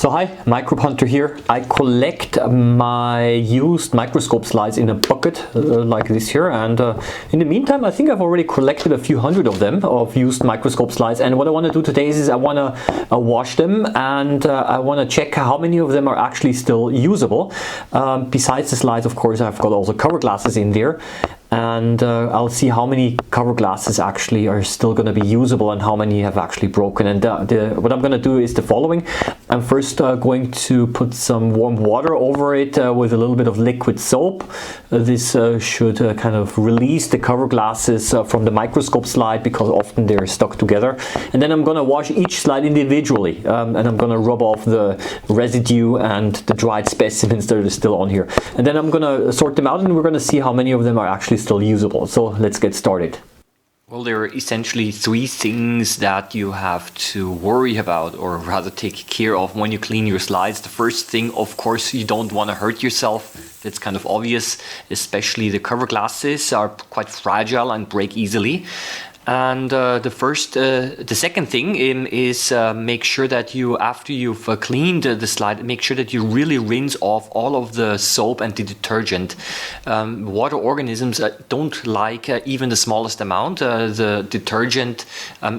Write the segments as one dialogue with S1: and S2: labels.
S1: So hi, Microbehunter here. I collect my used microscope slides in a bucket like this here, and in the meantime I think I've already collected a few hundred of them, of used microscope slides. And what I want to do today is I want to wash them, and I want to check how many of them are actually still usable. Besides the slides, of course, I've got also cover glasses in there, and I'll see how many cover glasses actually are still going to be usable and how many have actually broken. And what I'm going to do is the following. I'm first going to put some warm water over it with a little bit of liquid soap. This should kind of release the cover glasses from the microscope slide, because often they're stuck together. And then I'm going to wash each slide individually, and I'm going to rub off the residue and the dried specimens that are still on here. And then I'm going to sort them out, and we're going to see how many of them are actually still usable. So let's get started. Well, there are essentially three things that you have to worry about, or rather take care of, when you clean your slides. The first thing, of course, you don't want to hurt yourself. That's kind of obvious, especially the cover glasses are quite fragile and break easily. And the second thing is make sure that you, after you've cleaned the slide, make sure that you really rinse off all of the soap and the detergent. Water organisms don't like even the smallest amount. The detergent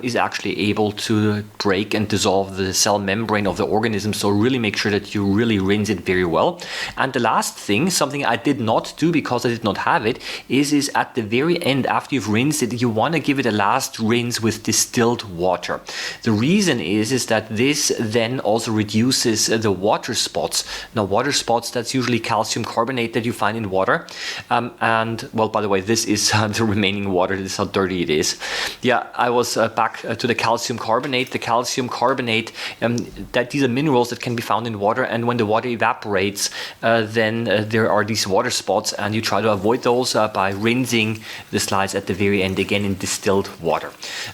S1: is actually able to break and dissolve the cell membrane of the organism, so really make sure that you really rinse it very well. And the last thing, something I did not do because I did not have it, is at the very end, after you've rinsed it, you want to give it a last rinse with distilled water. The reason is that this then also reduces the water spots. Now, water spots, that's usually calcium carbonate that you find in water. And well, by the way, this is the remaining water. This is how dirty it is. Yeah, I was back to the calcium carbonate. The calcium carbonate, that these are minerals that can be found in water, and when the water evaporates, then there are these water spots, and you try to avoid those by rinsing the slides at the very end again in distilled water.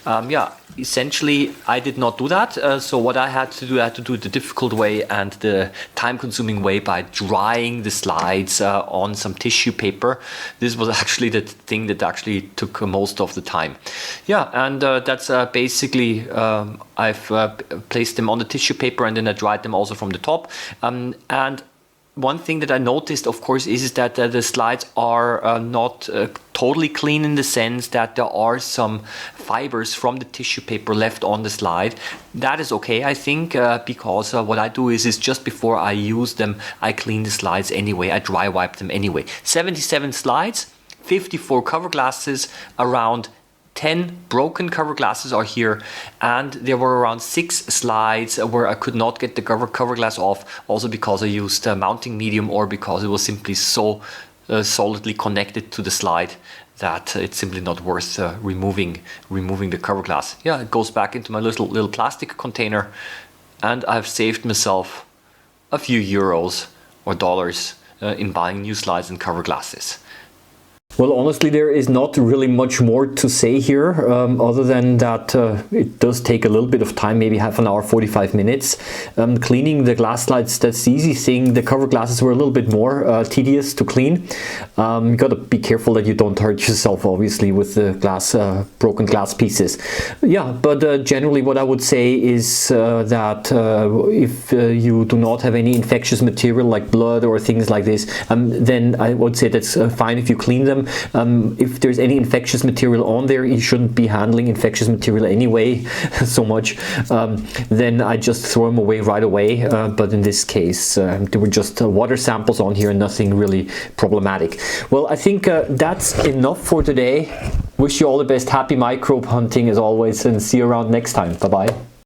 S1: Yeah, essentially I did not do that. So what I had to do it the difficult way and the time-consuming way by drying the slides on some tissue paper. This was actually the thing that actually took most of the time. Yeah, and that's basically I've placed them on the tissue paper, and then I dried them also from the top. And one thing that I noticed, of course, is that the slides are not totally clean, in the sense that there are some fibers from the tissue paper left on the slide. That is okay, I think, because what I do is just before I use them, I clean the slides anyway. I dry wipe them anyway. 77 slides, 54 cover glasses, around 10 broken cover glasses are here, and there were around 6 slides where I could not get the cover glass off, also because I used mounting medium, or because it was simply so solidly connected to the slide that it's simply not worth removing the cover glass. Yeah, it goes back into my little plastic container, and I've saved myself a few euros or dollars in buying new slides and cover glasses. Well, honestly, there is not really much more to say here, other than that it does take a little bit of time, maybe half an hour, 45 minutes. Cleaning the glass slides, that's the easy thing. The cover glasses were a little bit more tedious to clean. You got to be careful that you don't hurt yourself, obviously, with the broken glass pieces. Yeah, but generally what I would say is that if you do not have any infectious material like blood or things like this, then I would say that's fine if you clean them. If there's any infectious material on there, you shouldn't be handling infectious material anyway so much. Then I just throw them away right away. But in this case, there were just water samples on here and nothing really problematic. Well, I think that's enough for today. Wish you all the best. Happy microbe hunting as always, and see you around next time. Bye-bye.